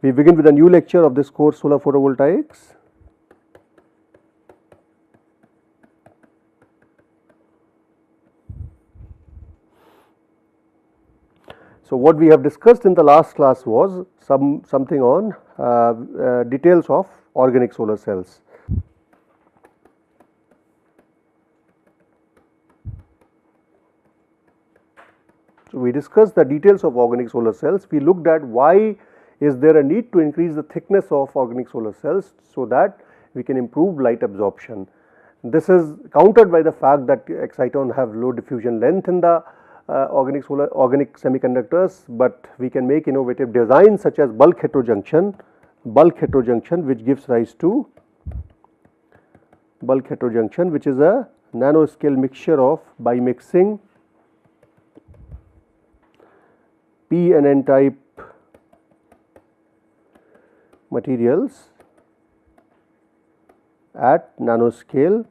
We begin with a new lecture of this course, Solar Photovoltaics. So, what we have discussed in the last class was something on details of organic solar cells. So, we discussed the details of organic solar cells. We looked at why is there a need to increase the thickness of organic solar cells so that we can improve light absorption. This is countered by the fact that exciton have low diffusion length in the organic semiconductors, but we can make innovative designs such as bulk heterojunction, which gives rise to bulk heterojunction, which is a nanoscale mixture of by mixing P and N type materials at nanoscale,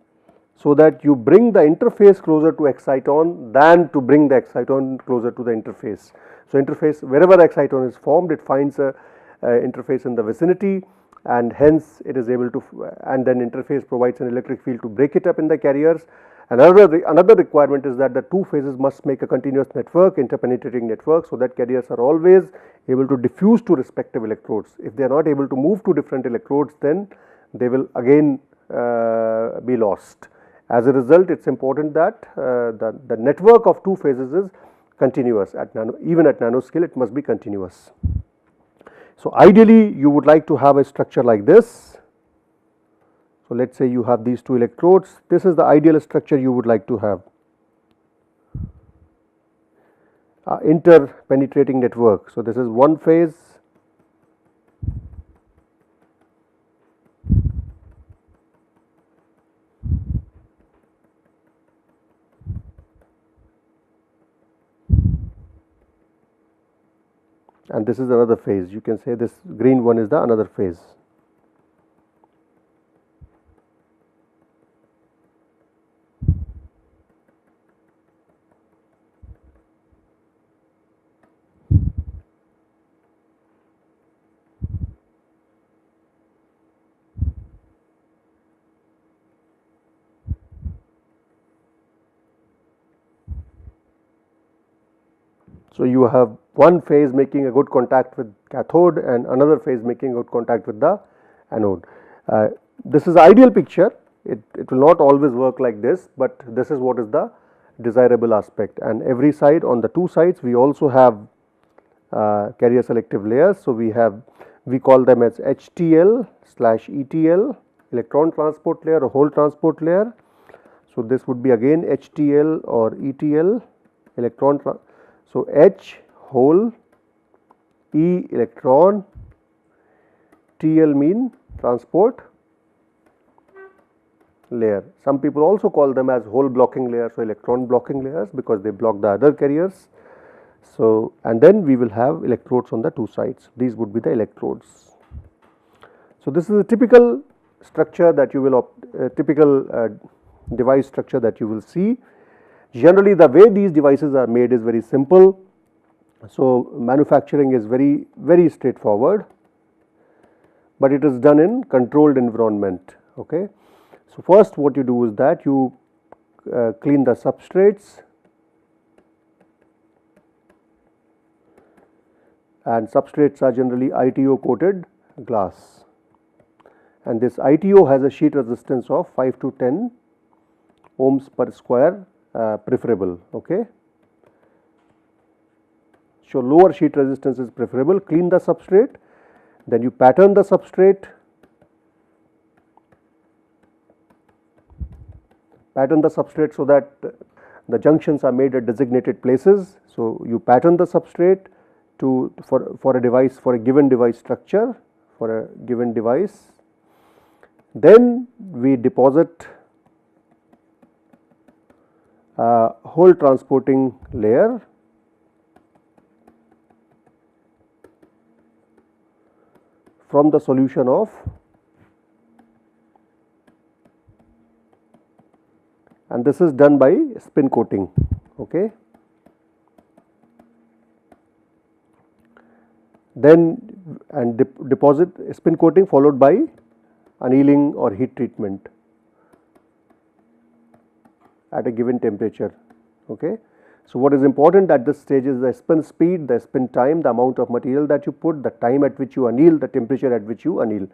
so that you bring the interface closer to exciton than to bring the exciton closer to the interface. So, interface, wherever the exciton is formed, it finds a interface in the vicinity, and hence it is able to, and then interface provides an electric field to break it up in the carriers. Another requirement is that the two phases must make a continuous network, interpenetrating network, so that carriers are always able to diffuse to respective electrodes. If they are not able to move to different electrodes, then they will again be lost. As a result, it is important that the network of two phases is continuous at even at nanoscale it must be continuous. So, ideally you would like to have a structure like this. So, let us say you have these two electrodes, this is the ideal structure you would like to have, interpenetrating network. So, this is one phase, and this is another phase. You can say this green one is the another phase. So, you have one phase making a good contact with cathode and another phase making good contact with the anode. This is the ideal picture. It will not always work like this, but this is what is the desirable aspect, and every side, on the two sides, we also have carrier selective layers. So, we call them as HTL/ETL, electron transport layer or hole transport layer. So, this would be again HTL or ETL, electron. So, H hole, E electron, TL mean transport layer. Some people also call them as hole blocking layers or electron blocking layers because they block the other carriers. So, and then we will have electrodes on the two sides. These would be the electrodes. So, this is a typical structure that you will typical device structure that you will see. Generally, the way these devices are made is very simple. So, manufacturing is very straightforward, but it is done in controlled environment. Okay. So, first what you do is that you clean the substrates, and substrates are generally ITO coated glass, and this ITO has a sheet resistance of 5 to 10 ohms per square preferable. Okay. So, lower sheet resistance is preferable. Clean the substrate, then you pattern the substrate, so that the junctions are made at designated places. So, you pattern the substrate for a device, for a given device structure, for a given device. Then we deposit hole transporting layer from the solution of, and this is done by spin coating. Okay. Then and deposit spin coating followed by annealing or heat treatment at a given temperature. Okay. So, what is important at this stage is the spin speed, the spin time, the amount of material that you put, the time at which you anneal, the temperature at which you anneal,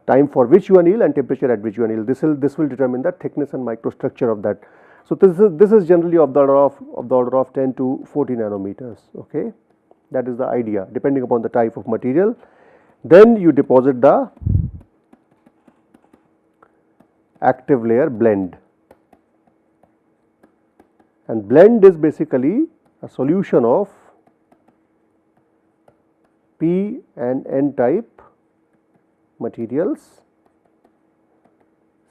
time for which you anneal and temperature at which you anneal. This will determine the thickness and microstructure of that. So, this is generally of the order of 10 to 40 nanometers. Okay. That is the idea, depending upon the type of material. Then you deposit the active layer blend, and blend is basically a solution of P and N type materials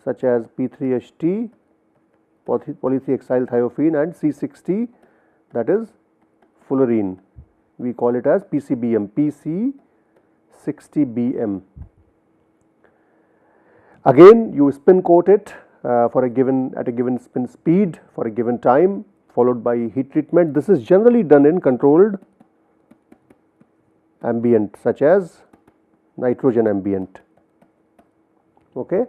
such as P3HT, polyethylhexyl thiophene, and C60, that is fullerene. We call it as PCBM, PC60BM. Again, you spin coat it at a given spin speed for a given time, followed by heat treatment. This is generally done in controlled ambient such as nitrogen ambient. Okay.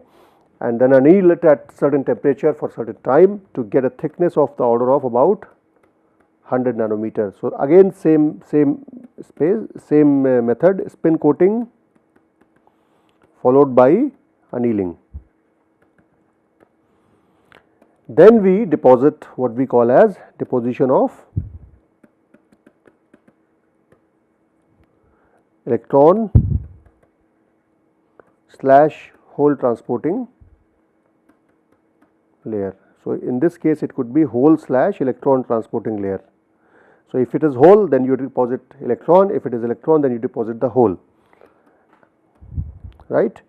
And then anneal it at certain temperature for certain time to get a thickness of the order of about 100 nanometers. So, again same method, spin coating followed by annealing. Then we deposit what we call as deposition of electron / hole transporting layer. So, in this case it could be hole / electron transporting layer. So, if it is hole, then you deposit electron, if it is electron, then you deposit the hole, right,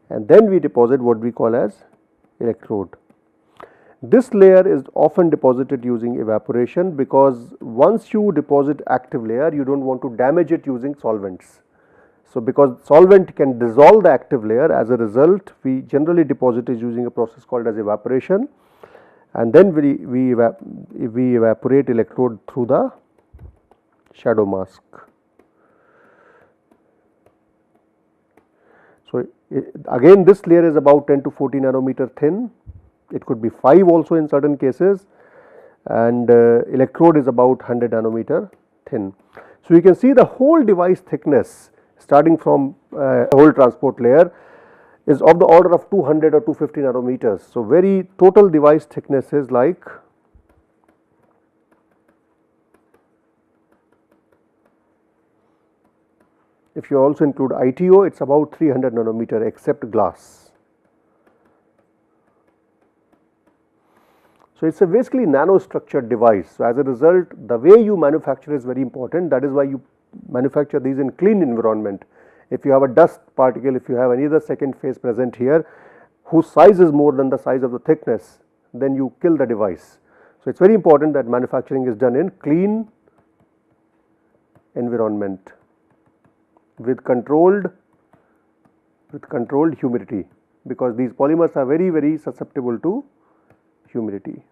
and then we deposit what we call as electrode. This layer is often deposited using evaporation, because once you deposit active layer, you do not want to damage it using solvents. So, because solvent can dissolve the active layer, as a result we generally deposit it using a process called as evaporation, and then we evaporate electrode through the shadow mask. So, again this layer is about 10 to 40 nanometer thin, it could be 5 also in certain cases, and electrode is about 100 nanometer thin. So, you can see the whole device thickness starting from whole transport layer is of the order of 200 or 250 nanometers. So, very total device thickness is like if you also include ITO, it is about 300 nanometer except glass. So, it is a basically nanostructured device. So, as a result, the way you manufacture is very important. That is why you manufacture these in clean environment. If you have a dust particle, if you have any other second phase present here whose size is more than the size of the thickness, then you kill the device. So, it is very important that manufacturing is done in clean environment with controlled humidity, because these polymers are very susceptible to humidity.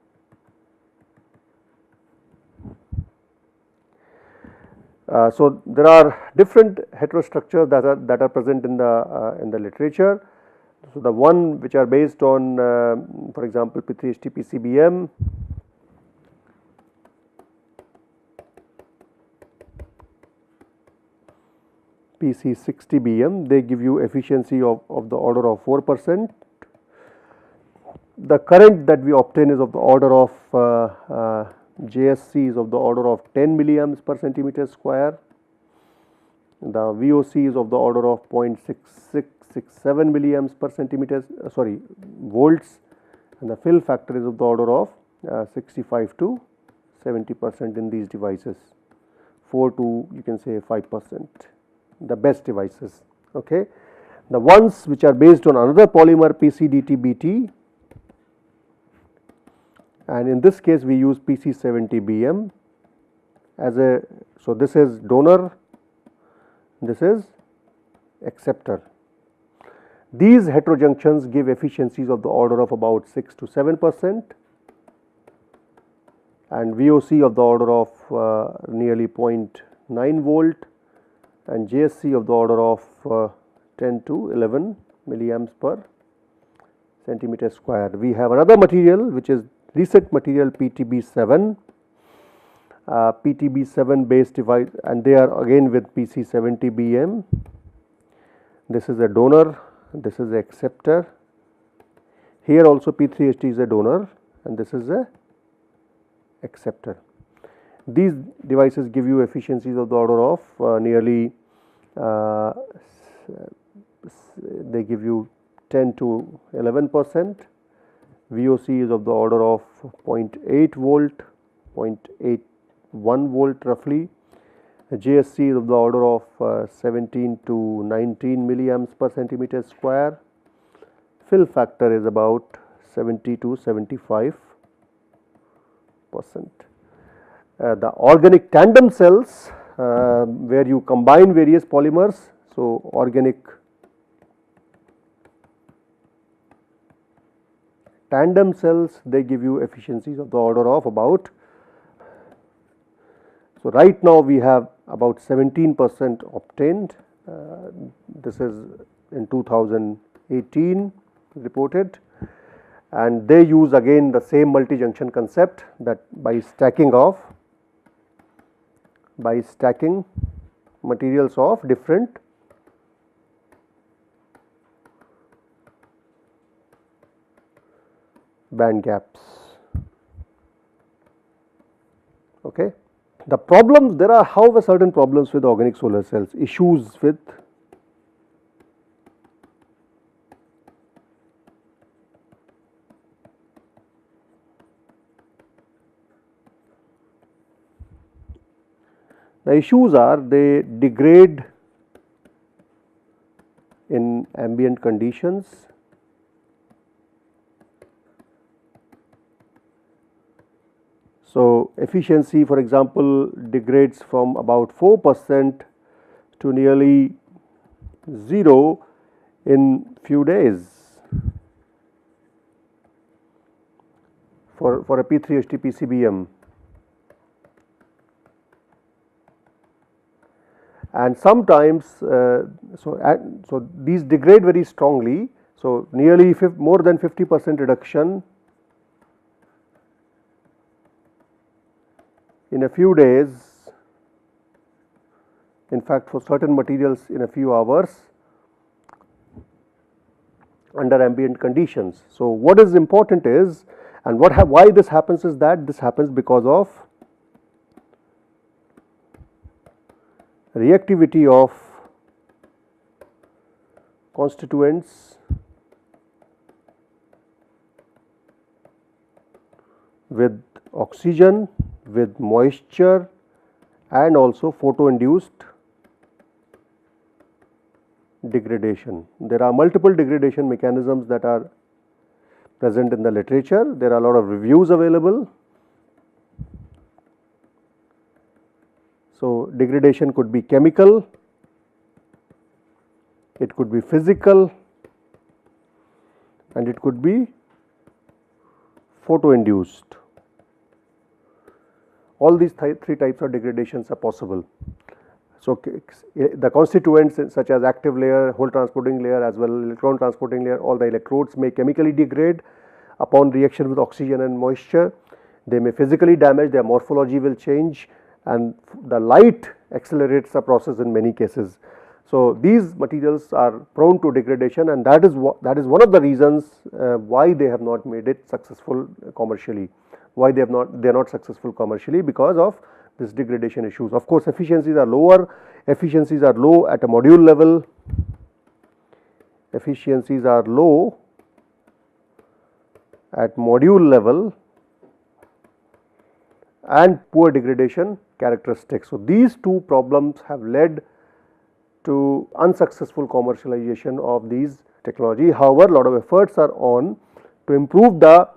So, there are different heterostructures that are present in the literature. So, the one which are based on for example P3HT PCBM, PC60BM, they give you efficiency of the order of 4%. The current that we obtain is of the order of JSC is of the order of 10 milliamps per centimeter square. The VOC is of the order of 0.6667 milliamps per centimeter volts, and the fill factor is of the order of 65 to 70% in these devices, 4 to you can say 5%, the best devices. Okay. The ones which are based on another polymer PCDT-BT, and in this case we use PC70BM as a, so this is donor, this is acceptor. These heterojunctions give efficiencies of the order of about 6 to 7% and VOC of the order of nearly 0.9 volt and JSC of the order of 10 to 11 milliamps per centimeter square. We have another material which is recent material PTB7, PTB7 based device, and they are again with PC70BM. This is a donor, this is the acceptor. Here also P3HT is a donor and this is a acceptor. These devices give you efficiencies of the order of nearly they give you 10 to 11%. VOC is of the order of 0.8 volt, 0.81 volt roughly. JSC is of the order of 17 to 19 milliamps per centimeter square. Fill factor is about 70 to 75%. The organic tandem cells where you combine various polymers. So, organic tandem cells, they give you efficiencies of the order of about, so right now we have about 17% obtained. This is in 2018 reported, and they use again the same multi-junction concept, that by stacking materials of different band gaps. Okay. The problems, there are however certain problems with organic solar cells, issues with the issues are they degrade in ambient conditions. So, efficiency for example degrades from about 4% to nearly 0 in few days for a P3HT PCBM, and sometimes so these degrade very strongly. So, nearly more than 50% reduction in a few days, in fact for certain materials in a few hours under ambient conditions. So, what is important is, and why this happens is that this happens because of reactivity of constituents with oxygen, with moisture, and also photo-induced degradation. There are multiple degradation mechanisms that are present in the literature. There are a lot of reviews available. So, degradation could be chemical, it could be physical, and it could be photo-induced. All these three types of degradations are possible. So, the constituents such as active layer, hole transporting layer as well as electron transporting layer, all the electrodes may chemically degrade upon reaction with oxygen and moisture. They may physically damage, their morphology will change, and the light accelerates the process in many cases. So, these materials are prone to degradation, and that is one of the reasons why they have not made it successful commercially. Why they are not successful commercially, because of this degradation issues. Of course, efficiencies are lower, efficiencies are low at a module level, efficiencies are low at module level, and poor degradation characteristics. So, these two problems have led to unsuccessful commercialization of these technology. However, a lot of efforts are on to improve the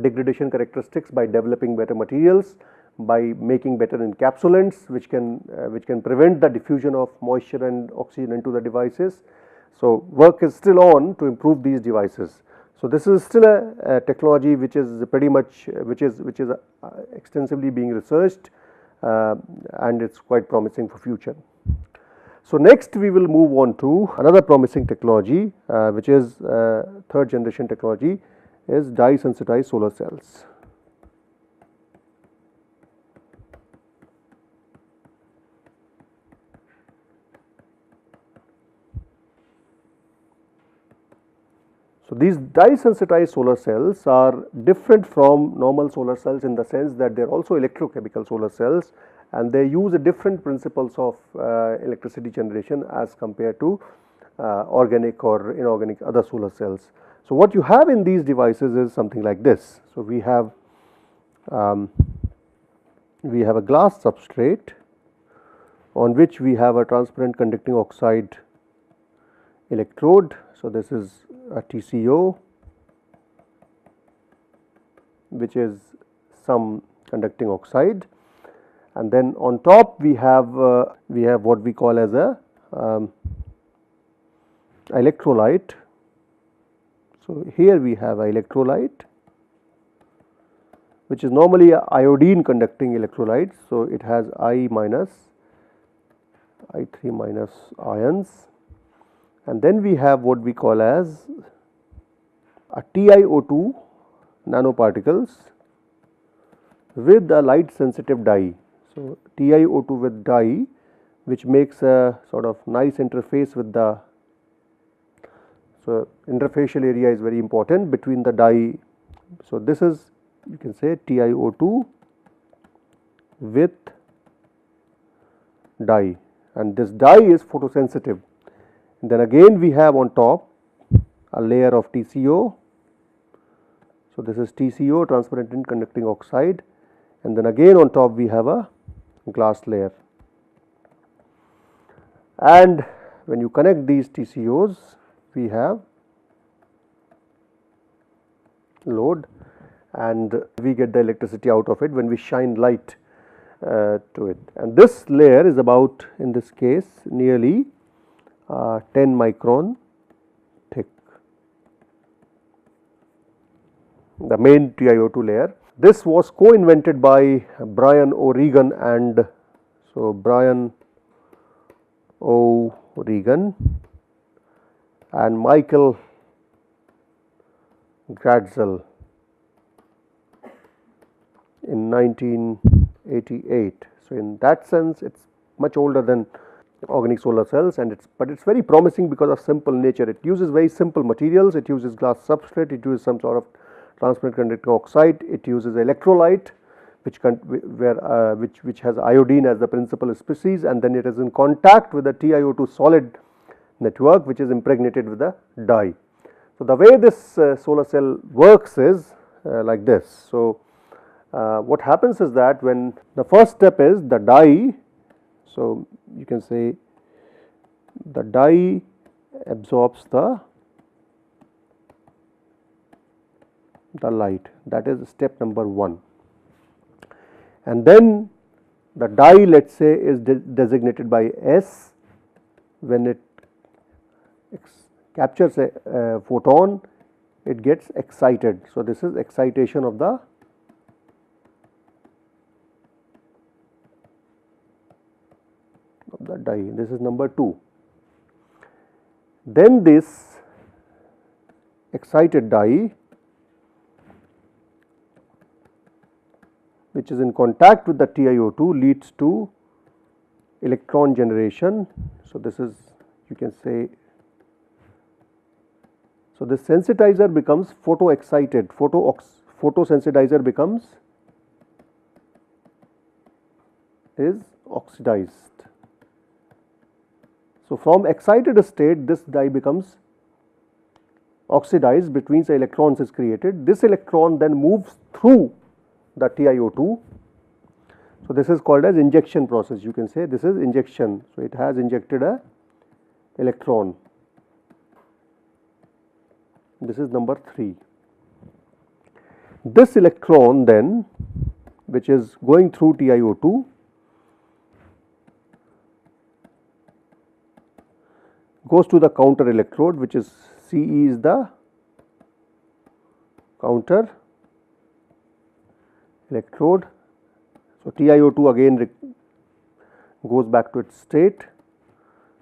degradation characteristics by developing better materials, by making better encapsulants which can prevent the diffusion of moisture and oxygen into the devices. So, work is still on to improve these devices. So, this is still a technology which is pretty much which is extensively being researched, and it is quite promising for future. So, next we will move on to another promising technology which is third generation technology is dye sensitized solar cells. So, these dye sensitized solar cells are different from normal solar cells in the sense that they are also electrochemical solar cells, and they use a different principles of electricity generation as compared to organic or inorganic other solar cells. So, what you have in these devices is something like this. So, we have a glass substrate on which we have a transparent conducting oxide electrode. So, this is a TCO which is some conducting oxide, and then on top we have what we call as a electrolyte. So, here we have a electrolyte which is normally a iodine conducting electrolyte. So, it has I minus I3 minus ions, and then we have what we call as a TiO2 nanoparticles with a light sensitive dye. So, TiO2 with dye, which makes a sort of nice interface with the, so interfacial area is very important between the dye. So, this is, you can say, TiO2 with dye, and this dye is photosensitive. Then again we have on top a layer of TCO. So, this is TCO, transparent conducting oxide, and then again on top we have a glass layer. And when you connect these TCOs, we have load, and we get the electricity out of it when we shine light to it. And this layer is about, in this case, nearly 10 micron thick, the main TiO2 layer. This was co-invented by Brian O'Regan and Brian O'Regan and Michael Gratzel in 1988. So, in that sense it is much older than organic solar cells, and but it is very promising because of simple nature. It uses very simple materials, it uses glass substrate, it uses some sort of transparent conducting oxide, it uses electrolyte which has iodine as the principal species, and then it is in contact with the TiO2 solid network which is impregnated with the dye. So, the way this solar cell works is like this. So, what happens is that when the first step is the dye, so you can say the dye absorbs the light, that is step number 1, and then the dye, let us say, is designated by S. When it captures a photon, it gets excited. So, this is excitation of the dye. This is number 2. Then this excited dye, which is in contact with the TiO2, leads to electron generation. So, this is, you can say, so this sensitizer becomes photo excited, photosensitizer becomes oxidized. So, from excited state this dye becomes oxidized, between the electrons is created. This electron then moves through the TiO2. So, this is called as injection process, you can say this is injection. So, it has injected a electron. This is number 3. This electron then, which is going through TiO2, goes to the counter electrode, which is CE is the counter electrode. So, TiO2 again goes back to its state.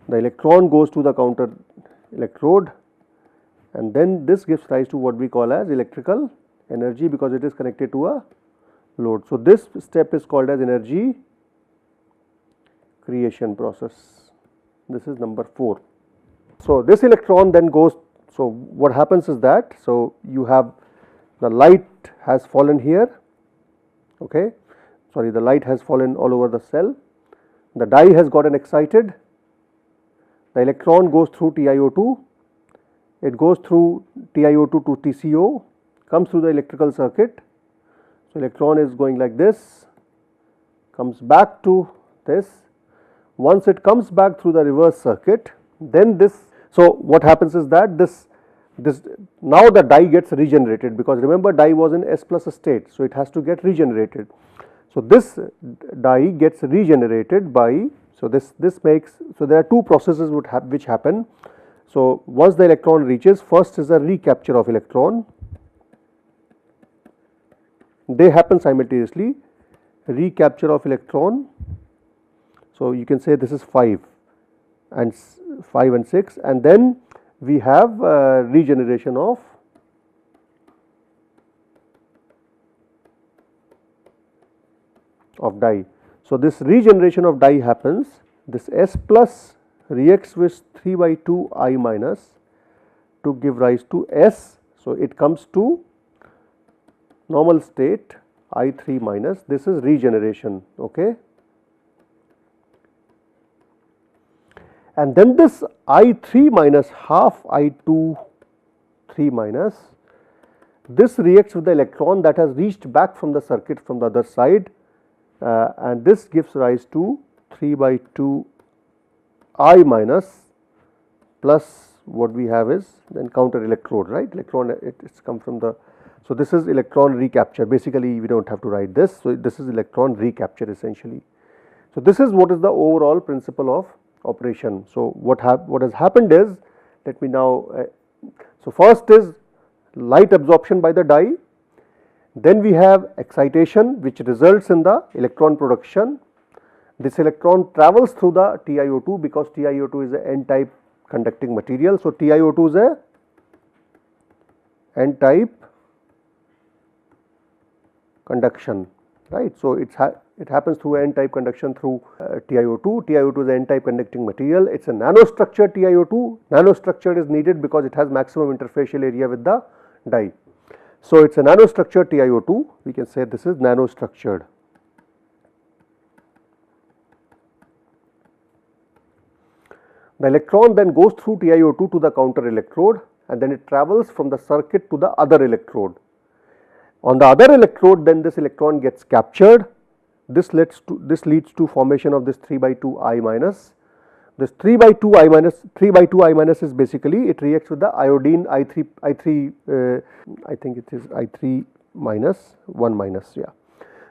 the electron goes to the counter electrode, and then this gives rise to what we call as electrical energy because it is connected to a load. So, this step is called as energy creation process. This is number 4. So, this electron then goes, so what happens is that, so you have the light has fallen here, okay, sorry, the light has fallen all over the cell, the dye has gotten excited, the electron goes through TiO2, it goes through TiO2 to TCO, comes through the electrical circuit. So, electron is going like this, comes back to this. Once it comes back through the reverse circuit, then this, so what happens is that this now the dye gets regenerated, because remember dye was in S plus state, so it has to get regenerated. So, this dye gets regenerated by, so this makes, so there are two processes which happen. So, once the electron reaches, first is a recapture of electron, they happen simultaneously, recapture of electron. So, you can say this is 5 and 6, and then we have regeneration of dye. So, this regeneration of dye happens, this S plus reacts with 3 by 2 I minus to give rise to S. So, it comes to normal state I3 minus, this is regeneration, okay. And then this I3 minus half I2 3 minus, this reacts with the electron that has reached back from the circuit from the other side, and this gives rise to 3 by 2 I minus plus what we have is then counter electrode, right, electron it's come from the, so this is electron recapture, basically we do not have to write this. So, this is electron recapture essentially. So, this is what is the overall principle of operation. So, what has happened is, let me now, so first is light absorption by the dye, then we have excitation which results in the electron production. This electron travels through the TiO2 because TiO2 is a n-type conducting material. So, TiO2 is a n-type conduction, right. So, it happens through n-type conduction through TiO2. TiO2 is an n-type conducting material, it is a nanostructured TiO2, nanostructured is needed because it has maximum interfacial area with the dye. So, it is a nanostructured TiO2, we can say this is nanostructured. The electron then goes through TiO2 to the counter electrode, and then it travels from the circuit to the other electrode. On the other electrode, then this electron gets captured, this leads to formation of this 3 by 2 I minus. This 3 by 2 I minus is basically, it reacts with the iodine I think it is I3 minus 1 minus, yeah.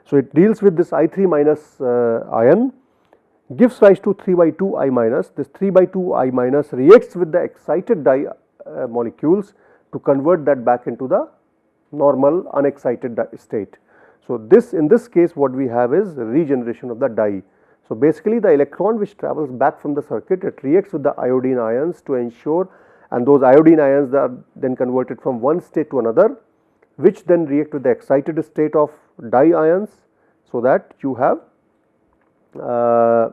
So, it deals with this I3 minus ion, gives rise to 3 by 2 I minus. This 3 by 2 I minus reacts with the excited dye molecules to convert that back into the normal unexcited state. So, in this case what we have is regeneration of the dye. So, basically the electron which travels back from the circuit, it reacts with the iodine ions to ensure, and those iodine ions are then converted from one state to another, which then react with the excited state of dye ions, so that you have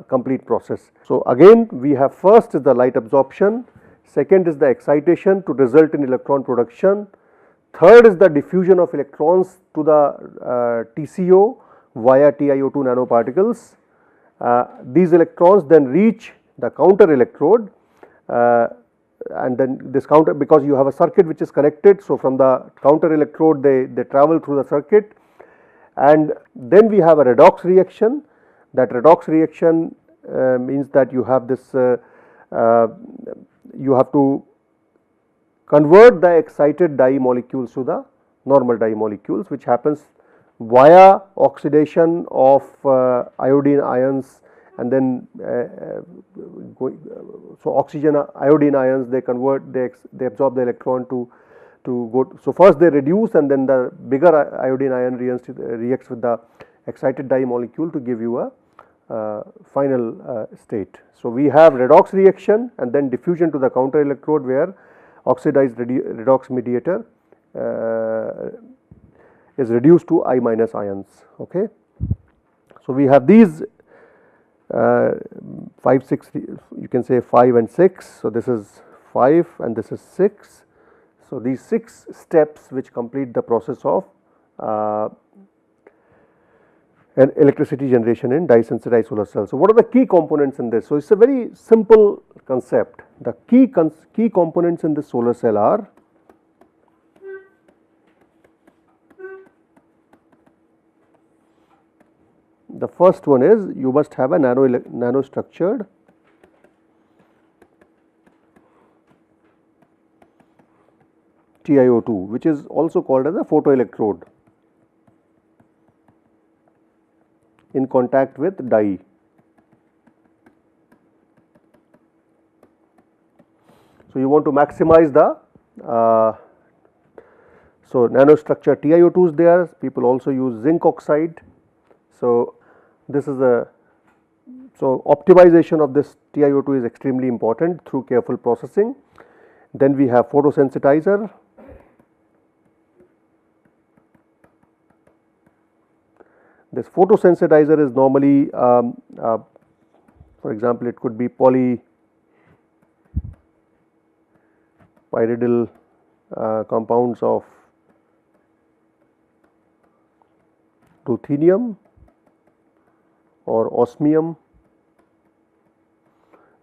complete process. So, again we have first is the light absorption, second is the excitation to result in electron production, third is the diffusion of electrons to the TCO via TiO2 nanoparticles. These electrons then reach the counter electrode, and then this counter, because you have a circuit which is connected. So, from the counter electrode they travel through the circuit, and then we have a redox reaction. That redox reaction means that you have this, you have to convert the excited dye molecules to the normal dye molecules, which happens via oxidation of iodine ions, and then so oxygen iodine ions, they convert, they absorb the electron to go. So, first they reduce, and then the bigger iodine ion reacts with the excited dye molecule to give you a final state. So, we have redox reaction and then diffusion to the counter electrode, where oxidized redox mediator is reduced to I minus ions. Okay. So, we have these 5, 6, you can say 5 and 6. So, this is 5 and this is 6. So, these 6 steps which complete the process of an electricity generation in dye sensitized solar cell. So, what are the key components in this? So, it is a very simple concept. The key components in the solar cell are the first one is you must have a nanostructured TiO2, which is also called as a photoelectrode, in contact with dye. So, you want to maximize the so nanostructure TiO2 is there. People also use zinc oxide. So, this is optimization of this TiO2 is extremely important through careful processing. Then we have photosensitizer. This photosensitizer is normally for example, it could be polypyridyl compounds of ruthenium or osmium.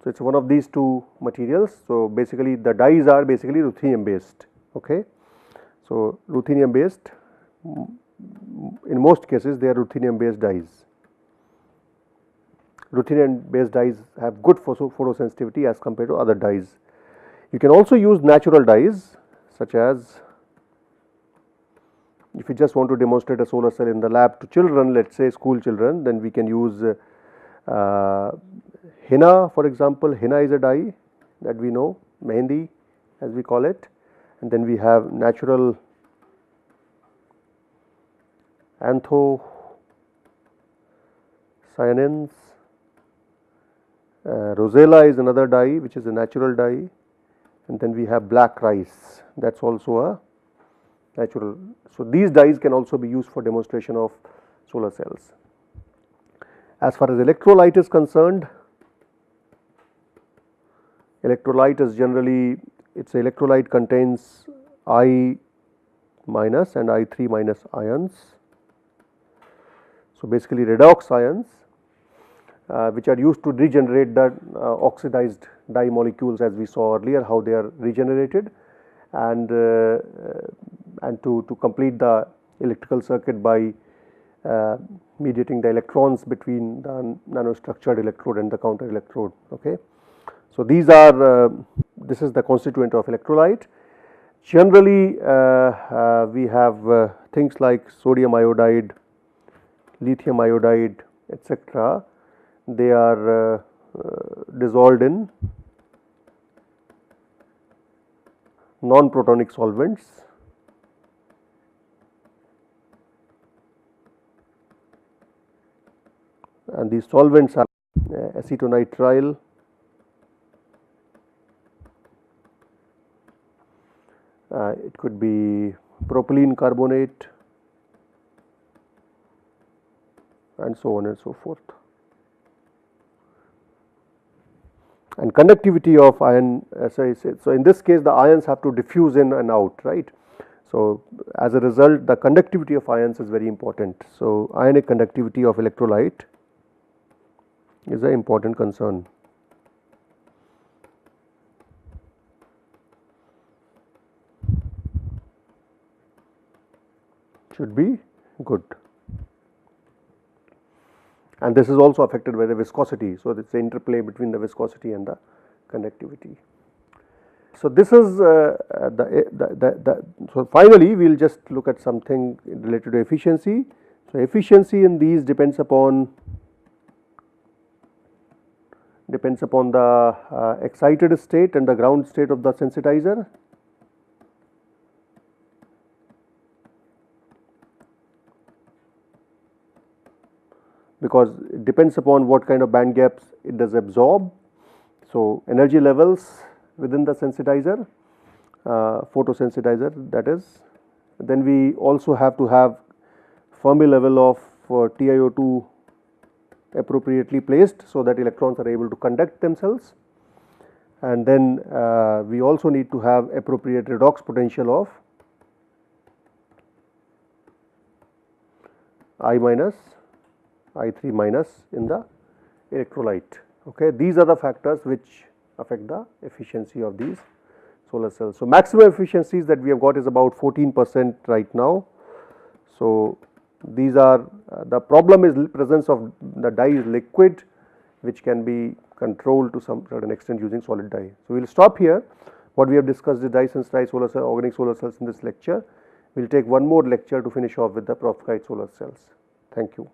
So, it is one of these two materials. So, basically the dyes are basically ruthenium based. Okay. So, ruthenium based, in most cases they are ruthenium based dyes. Ruthenium based dyes have good photosensitivity as compared to other dyes. You can also use natural dyes, such as if you just want to demonstrate a solar cell in the lab to children, let us say school children, then we can use henna, for example. Henna is a dye that we know, mehendi as we call it, and then we have natural anthocyanins. Rosella is another dye which is a natural dye, and then we have black rice, that is also a natural. So, these dyes can also be used for demonstration of solar cells. As far as electrolyte is concerned, electrolyte is generally, its electrolyte contains I minus and I3 minus ions. So, basically redox ions which are used to regenerate the oxidized dye molecules, as we saw earlier how they are regenerated, and to complete the electrical circuit by mediating the electrons between the nanostructured electrode and the counter electrode. Okay. So, these are this is the constituent of electrolyte. Generally we have things like sodium iodide, lithium iodide, etc. They are dissolved in non-protonic solvents, and these solvents are acetonitrile, it could be propylene carbonate, and so on and so forth. And conductivity of ion, as I said, so in this case the ions have to diffuse in and out, right. So, as a result the conductivity of ions is very important. So, ionic conductivity of electrolyte is an important concern. Should be good. And this is also affected by the viscosity. So, it is the interplay between the viscosity and the conductivity. So, this is so finally we will just look at something related to efficiency. So, efficiency in these depends upon the excited state and the ground state of the sensitizer. because it depends upon what kind of band gaps it does absorb. So, energy levels within the sensitizer, photosensitizer, that is. Then we also have to have Fermi level of TiO2 appropriately placed, so that electrons are able to conduct themselves. And then we also need to have appropriate redox potential of I minus, I3 minus in the electrolyte. Okay. These are the factors which affect the efficiency of these solar cells. So, maximum efficiencies that we have got is about 14% right now. So, these are the problem is presence of the dye is liquid, which can be controlled to some certain extent using solid dye. So, we will stop here. What we have discussed is dye sensitized solar cell, organic solar cells in this lecture. We will take one more lecture to finish off with the perovskite solar cells. Thank you.